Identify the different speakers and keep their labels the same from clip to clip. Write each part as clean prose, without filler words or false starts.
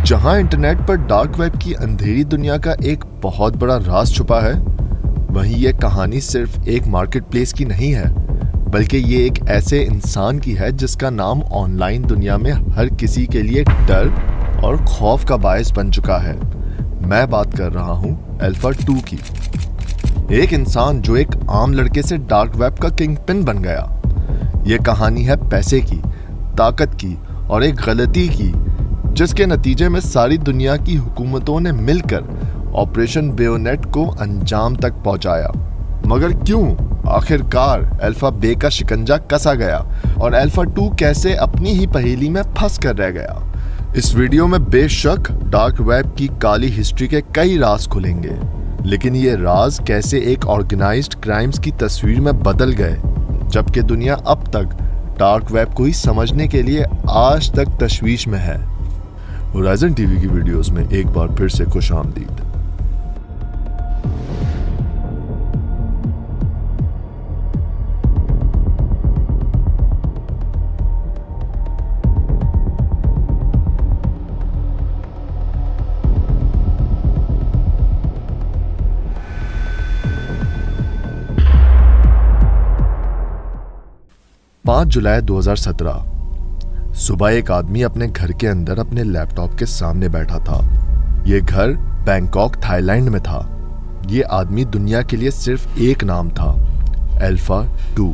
Speaker 1: जहां इंटरनेट पर dark web की अंधेरी दुनिया का एक बहुत बड़ा राज छुपा है, वहीं ये कहानी सिर्फ एक मार्केट प्लेस की नहीं है, बल्कि ये एक ऐसे इंसान की है जिसका नाम ऑनलाइन दुनिया में हर किसी के लिए डर और खौफ का बायस बन चुका है। मैं बात कर रहा हूँ अल्फा 2 की। एक इंसान जो एक आम लड़के से डार्क वेब का किंग पिन बन गया। ये कहानी है पैसे की, ताकत की और एक गलती की, जिसके नतीजे में सारी दुनिया की हुकूमतों ने मिलकर ऑपरेशन बेयोनेट को अंजाम तक पहुंचाया। मगर क्यों आखिरकार अल्फा बे का शिकंजा कसा गया और अल्फा 2 कैसे अपनी ही पहेली में फंस कर रह गया? इस वीडियो में बेशक डार्क वेब की काली हिस्ट्री के कई राज खुलेंगे, लेकिन ये राज कैसे एक ऑर्गेनाइज्ड क्राइम्स की तस्वीर में बदल गए, जबकि दुनिया अब तक डार्क वेब को ही समझने के लिए आज तक तशवीश में है। होराइजन टीवी की वीडियोस में एक बार फिर से खुशामदीद। पाँच जुलाई 2017 सुबह एक आदमी अपने घर के अंदर अपने लैपटॉप के सामने बैठा था। ये घर बैंकॉक थाईलैंड में था। ये आदमी दुनिया के लिए सिर्फ एक नाम था, अल्फा 2।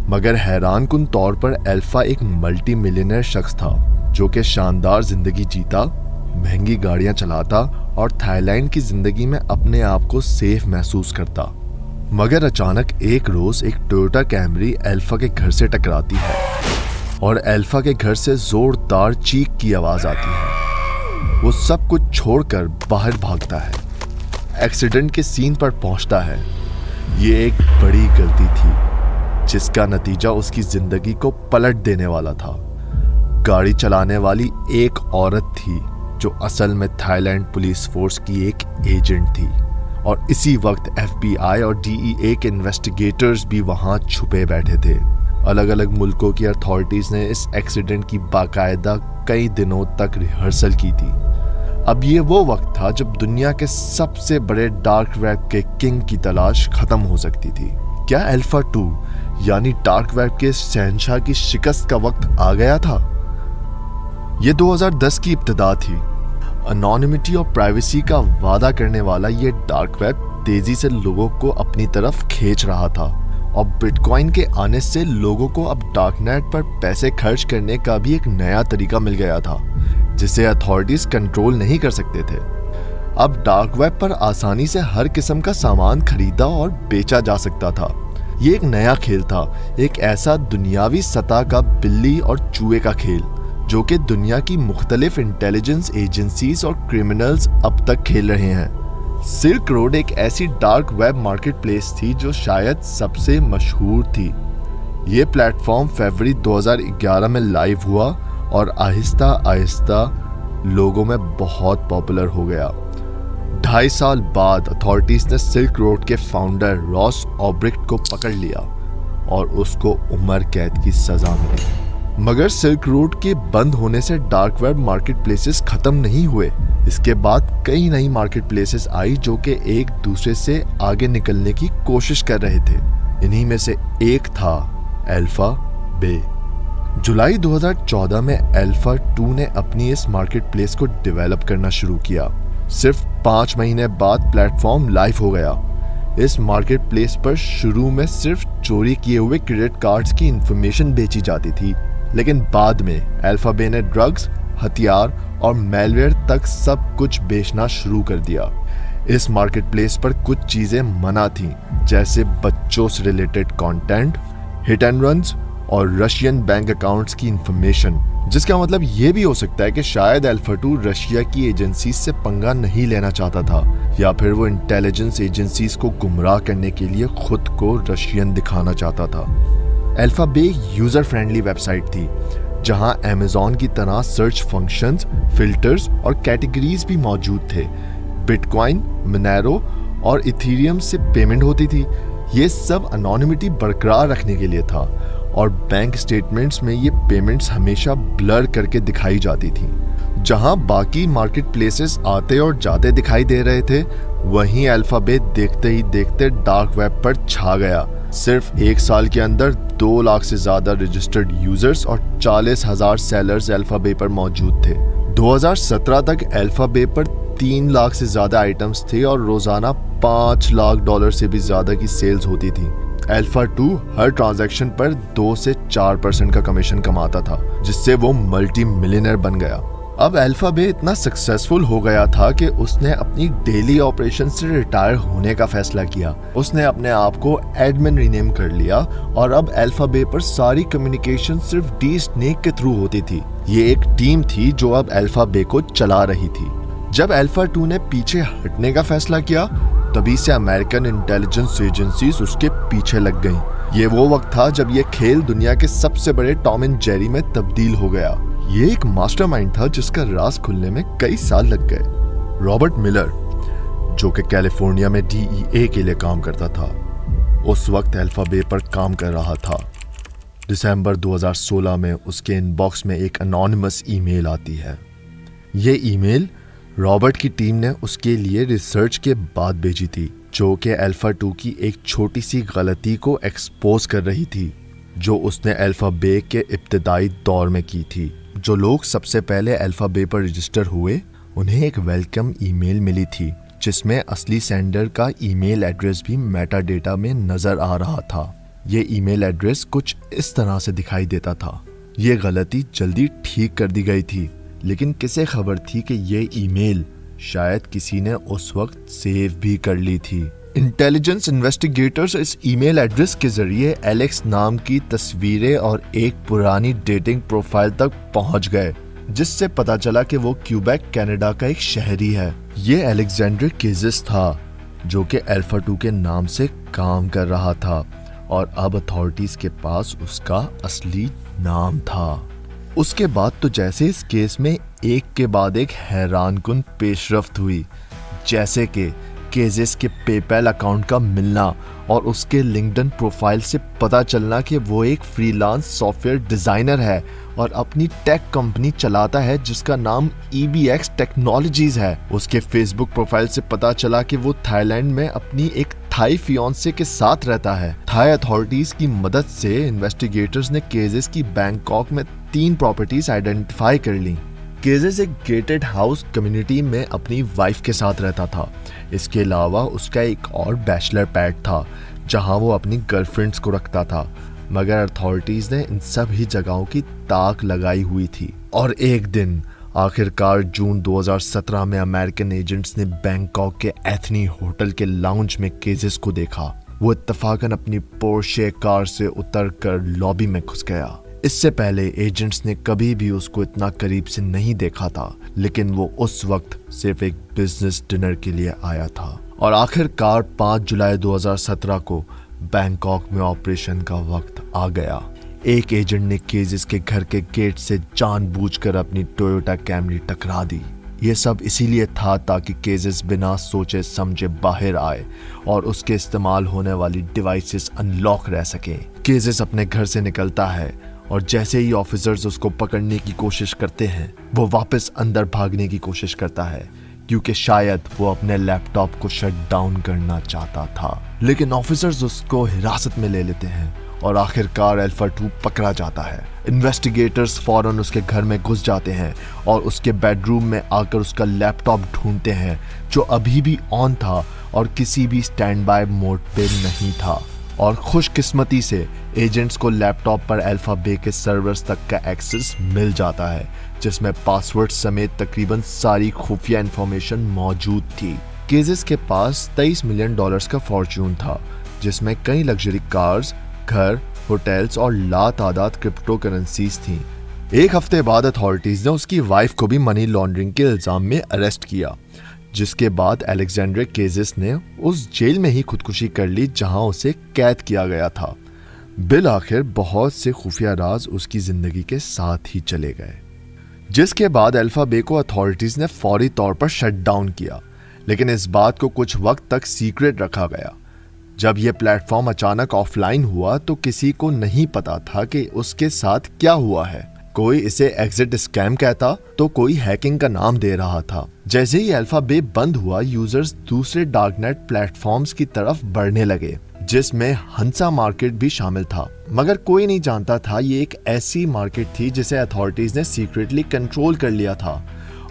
Speaker 1: मगर हैरानकुन तौर पर अल्फा एक मल्टी मिलियनर शख्स था जो कि शानदार जिंदगी जीता, महंगी गाड़ियां चलाता और थाईलैंड की जिंदगी में अपने आप को सेफ महसूस करता। मगर अचानक एक रोज एक टोयोटा कैमरी अल्फा के घर से टकराती है और अल्फा के घर से जोरदार चीख की आवाज आती है। वो सब कुछ छोड़कर बाहर भागता है, एक्सीडेंट के सीन पर पहुंचता है। ये एक बड़ी गलती थी जिसका नतीजा उसकी जिंदगी को पलट देने वाला था। गाड़ी चलाने वाली एक औरत थी जो असल में थाईलैंड पुलिस फोर्स की एक एजेंट थी, और इसी वक्त FBI और DEA के इन्वेस्टिगेटर्स भी वहां छुपे बैठे थे। अलग अलग मुल्कों की अथॉरिटीज ने इस एक्सीडेंट की बाकायदा कई दिनों तक रिहर्सल की थी। अब ये वो वक्त था जब दुनिया के सबसे बड़े डार्क वेब के किंग की तलाश खत्म हो सकती थी। क्या अल्फा 2 यानी डार्क वेब के शहंशाह की शिकस्त का वक्त आ गया था? ये 2010 की इब्तिदा थी। अनोनिमिटी और प्राइवेसी का वादा करने वाला ये डार्क वेब तेजी से लोगों को अपनी तरफ खींच रहा था, और बिटकॉइन के आने से लोगों को अब डार्कनेट पर पैसे खर्च करने का भी एक नया तरीका मिल गया था जिसे अथॉरिटीज कंट्रोल नहीं कर सकते थे। अब डार्क वेब पर आसानी से हर किस्म का सामान खरीदा और बेचा जा सकता था। ये एक नया खेल था, एक ऐसा दुनियावी सतह का बिल्ली और चूहे का खेल जो कि दुनिया की मुख्तलिफ इंटेलिजेंस एजेंसीज और क्रिमिनल्स अब तक खेल रहे हैं। सिल्क रोड एक ऐसी डार्क वेब मार्केट प्लेस थी जो शायद सबसे मशहूर थी। ये प्लेटफॉर्म फरवरी 2011 में लाइव हुआ और आहिस्ता आहिस्ता लोगों में बहुत पॉपुलर हो गया। 2.5 साल बाद अथॉरिटीज ने सिल्क रोड के फाउंडर रॉस ऑब्रिक्ट को पकड़ लिया और उसको उम्र कैद की सजा मिली। मगर सिल्क रोड के बंद होने से डार्क वेब मार्केट प्लेसेस खत्म नहीं हुए। इसके बाद कई नई मार्केट प्लेसेस आई जो कि एक दूसरे से आगे निकलने की कोशिश कर रहे थे। इन्हीं में से एक था अल्फा बे। जुलाई 2014 में अल्फा 2 ने अपनी इस मार्केट प्लेस को डेवलप करना शुरू किया। सिर्फ 5 महीने बाद प्लेटफॉर्म लाइव हो गया। इस मार्केट प्लेस पर शुरू में सिर्फ चोरी किए हुए क्रेडिट कार्ड्स की इंफॉर्मेशन बेची जाती थी, लेकिन बाद में अल्फा बे ने ड्रग्स, हथियार और मैलवेयर तक सब कुछ बेचना शुरू कर दिया। इस मार्केट प्लेस पर कुछ चीजें मना थीं, जैसे बच्चों से related content, hit and runs और रशियन बैंक अकाउंट्स की इंफॉर्मेशन, जिसका मतलब ये भी हो सकता है कि शायद अल्फा 2 रशिया की एजेंसीज से पंगा नहीं लेना चाहता था, या फिर वो इंटेलिजेंस एजेंसीज को गुमराह करने के लिए खुद को रशियन दिखाना चाहता था। अल्फा बे यूजर फ्रेंडली वेबसाइट थी जहां अमेज़न की तरह सर्च फंक्शंस, फिल्टर्स और कैटेगरीज भी मौजूद थे। बिटकॉइन, मोनेरो और इथेरियम से पेमेंट होती थी। ये सब अनोनिमिटी बरकरार रखने के लिए था, और बैंक स्टेटमेंट्स में ये पेमेंट्स हमेशा ब्लर करके दिखाई जाती थी। जहां बाकी मार्केट प्लेसेस आते और जाते दिखाई दे रहे थे, वहीं अल्फाबेट देखते ही देखते डार्क वेब पर छा गया। सिर्फ 1 साल के अंदर 2 लाख से ज्यादा रजिस्टर्ड यूजर्स और 40,000 सेलर्स अल्फाबेट पर मौजूद थे। 2017 तक अल्फाबेट पर 3 लाख से ज्यादा आइटम्स थे और रोजाना $5 लाख से भी ज्यादा की सेल्स होती थी। अल्फा 2 हर ट्रांजैक्शन पर 2 से 4% का कमीशन कमाता था, जिससे वो मल्टी मिलियनर बन गया। अब अल्फाबेट इतना सक्सेसफुल हो गया था कि उसने अपनी डेली ऑपरेशन से रिटायर होने का फैसला किया। उसने अपने आप को एडमिन रीनेम कर लिया और अब अल्फाबेट पर सारी कम्युनिकेशन सिर्फ डी स्नेक के थ्रू होती थी। ये एक टीम थी जो अब अल्फाबेट को चला रही थी। जब अल्फा 2 ने पीछे हटने का फैसला किया, तभी से अमेरिकन इंटेलिजेंस एजेंसीज उसके पीछे लग गईं। ये वो वक्त था जब ये खेल दुनिया के सबसे बड़े टॉम एंड जेरी में तब्दील हो गया। ये एक मास्टरमाइंड था जिसका राज खुलने में कई साल लग गए। रॉबर्ट मिलर, जो कि कैलिफोर्निया में DEA के लिए काम करता था, उस वक्त अल्फाबेट पर काम कर रहा था। दिसंबर 2016 में उसके इनबॉक्स में एक अनोनिमस ईमेल आती है। ये ईमेल रॉबर्ट की टीम ने उसके लिए रिसर्च के बाद भेजी थी, जो कि अल्फा 2 की एक छोटी सी गलती को एक्सपोज कर रही थी, जो उसने अल्फाबेट के इब्तिदाई दौर में की थी। जो लोग सबसे पहले अल्फाबेट पर रजिस्टर हुए, उन्हें एक वेलकम ईमेल मिली थी, जिसमें असली सेंडर का ईमेल एड्रेस भी मेटा डेटा में नजर आ रहा था। ये ईमेल एड्रेस कुछ इस तरह से दिखाई देता था। ये गलती जल्दी ठीक कर दी गई थी, लेकिन किसे खबर थी कि ये ईमेल शायद किसी ने उस वक्त सेव भी कर ली थी। इंटेलिजेंस इन्वेस्टिगेटर्स इस ईमेल एड्रेस के जरिए एलेक्स नाम की तस्वीरें और एक पुरानी डेटिंग प्रोफाइल तक पहुंच गए, जिससे पता चला कि वो क्यूबेक कनाडा का एक शहरी है। ये अलेक्जेंडर केजिस था, जो कि अल्फा 2 के नाम से काम कर रहा था और अब अथॉरिटीज के पास उसका असली नाम था। उसके बाद तो जैसे इस केस में एक के बाद एक हैरानकुन पेशरफ्त हुई, जैसे कि केजेस के पेपैल अकाउंट का मिलना और उसके लिंक्डइन प्रोफाइल से पता चलना कि वो एक फ्रीलांस सॉफ्टवेयर डिजाइनर है और अपनी टेक कंपनी चलाता है जिसका नाम EBX टेक्नोलॉजीज है। उसके फेसबुक प्रोफाइल से पता चला कि वो थाईलैंड में अपनी एक थाई फियांसे के साथ रहता है। थाई अथॉरिटीज की मदद से इन्वेस्टिगेटर्स ने केजेस की बैंकॉक में 3 प्रॉपर्टीज आइडेंटिफाई कर ली। केजेस एक गेटेड हाउस कम्युनिटी में अपनी वाइफ के साथ रहता था। इसके अलावा उसका एक और बैचलर पैड था, जहां वो अपनी गर्लफ्रेंड्स को रखता था, मगर अथॉरिटीज ने इन सभी जगहों की ताक लगाई हुई थी। और एक दिन आखिरकार जून 2017 में अमेरिकन एजेंट्स ने बैंकॉक के एथनी होटल के लाउंज में केजेस को देखा। वो इत्तफाकन अपनी पोर्शे कार से उतरकर लॉबी में घुस गया। इससे पहले एजेंट्स ने कभी भी उसको इतना करीब से नहीं देखा था, लेकिन वो उस वक्त सिर्फ एक बिजनेस डिनर के लिए आया था। और आखिरकार 5 जुलाई 2017 को बैंकॉक में ऑपरेशन का वक्त आ गया। एक एजेंट ने केजेस के घर के गेट से जानबूझकर अपनी टोयोटा कैमरी टकरा दी। ये सब इसीलिए था ताकि केजेस बिना सोचे समझे बाहर आए और उसके इस्तेमाल होने वाली डिवाइसेस अनलॉक रह सकें। केजेस अपने घर से निकलता है और जैसे ही ऑफिसर्स उसको पकड़ने की कोशिश करते हैं, वो वापस अंदर भागने की कोशिश करता है, क्योंकि शायद वो अपने लैपटॉप को शट डाउन करना चाहता था। लेकिन ऑफिसर्स उसको हिरासत में ले लेते हैं और आखिरकार अल्फा 2 पकड़ा जाता है। इन्वेस्टिगेटर्स फौरन उसके घर में घुस जाते हैं और उसके बेडरूम में आकर उसका लैपटॉप ढूंढते हैं, जो अभी भी ऑन था और किसी भी स्टैंड बाय मोड पे नहीं था। और खुशकिस्मती से एजेंट्स को लैपटॉप पर अल्फाबेट के सर्वर्स तक का एक्सेस मिल जाता है, जिसमें पासवर्ड समेत तकरीबन सारी खुफिया इंफॉर्मेशन मौजूद थी। केजेस के पास $23 मिलियन का फॉर्च्यून था, जिसमें कई लग्जरी कार्स, घर, होटल्स और लातादाद क्रिप्टो करेंसीज थी। एक हफ्ते बाद अथॉरिटीज ने उसकी वाइफ को भी मनी लॉन्ड्रिंग के इल्जाम में अरेस्ट किया, जिसके बाद अलेक्जेंडर केजेस ने उस जेल में ही खुदकुशी कर ली जहां उसे कैद किया गया था। बिल आखिर बहुत से खुफिया राज उसकी जिंदगी के साथ ही चले गए, जिसके बाद अल्फाबेट को अथॉरिटीज ने फौरी तौर पर शट डाउन किया, लेकिन इस बात को कुछ वक्त तक सीक्रेट रखा गया। जब यह प्लेटफॉर्म अचानक ऑफलाइन हुआ तो किसी को नहीं पता था कि उसके साथ क्या हुआ है। कोई इसे एग्जिट स्कैम कहता तो कोई हैकिंग का नाम दे रहा था। जैसे ही अल्फा बे बंद हुआ, यूजर्स दूसरे डार्कनेट प्लेटफॉर्म्स की तरफ बढ़ने लगे, जिसमें हंसा मार्केट भी शामिल था। मगर कोई नहीं जानता था ये एक ऐसी मार्केट थी जिसे अथॉरिटीज ने सीक्रेटली कंट्रोल कर लिया था,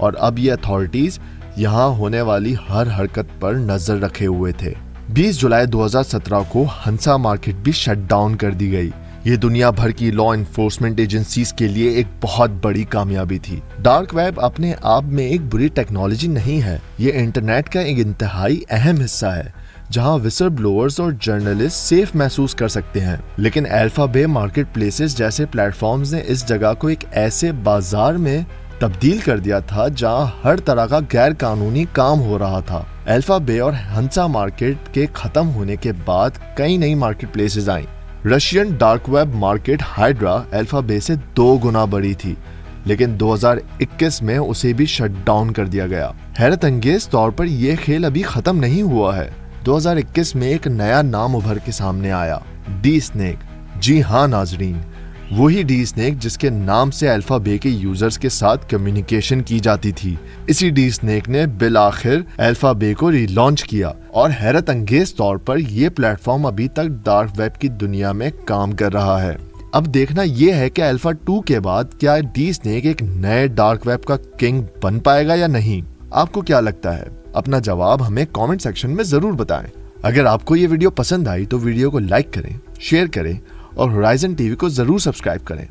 Speaker 1: और अब ये अथॉरिटीज यहाँ होने वाली हर हरकत पर नजर रखे हुए थे। 20 जुलाई 2017 को हंसा मार्केट भी शट डाउन कर दी गई। ये दुनिया भर की लॉ एनफोर्समेंट एजेंसीज के लिए एक बहुत बड़ी कामयाबी थी। डार्क वेब अपने आप में एक बुरी टेक्नोलॉजी नहीं है, ये इंटरनेट का एक इंतहाई अहम हिस्सा है जहां विसल ब्लोअर्स और जर्नलिस्ट सेफ महसूस कर सकते हैं। लेकिन अल्फा बे मार्केट प्लेसेस जैसे प्लेटफॉर्म्स ने इस जगह को एक ऐसे बाजार में तब्दील कर दिया था जहां हर तरह का गैर कानूनी काम हो रहा था। अल्फा बे और हंसा मार्केट के खत्म होने के बाद कई नई मार्केट प्लेसेस आई। Russian dark web market Hydra Alpha Bay से 2 गुना बड़ी थी, लेकिन 2021 में उसे भी शट डाउन कर दिया गया। हैरत अंगेज तौर पर यह खेल अभी खत्म नहीं हुआ है। 2021 में एक नया नाम उभर के सामने आया, डी स्नेक। जी हाँ नाजरीन, वही डी स्नेक जिसके नाम से अल्फा बे के यूजर्स के साथ कम्युनिकेशन की जाती थी। इसी डी स्नेक ने बिल आखिर अल्फा बे को रीलॉन्च किया, और हैरत अंगेज तौर पर यह प्लेटफॉर्म अभी तक डार्क वेब की दुनिया में काम कर रहा है। अब देखना यह है कि अल्फा 2 के बाद क्या डी स्नेक एक नए डार्क वेब का किंग बन पाएगा या नहीं। आपको क्या लगता है? अपना जवाब हमें कमेंट सेक्शन में जरूर बताएं। अगर आपको ये वीडियो पसंद आई तो वीडियो को लाइक करें, शेयर करें और होराइजन टीवी को जरूर सब्सक्राइब करें।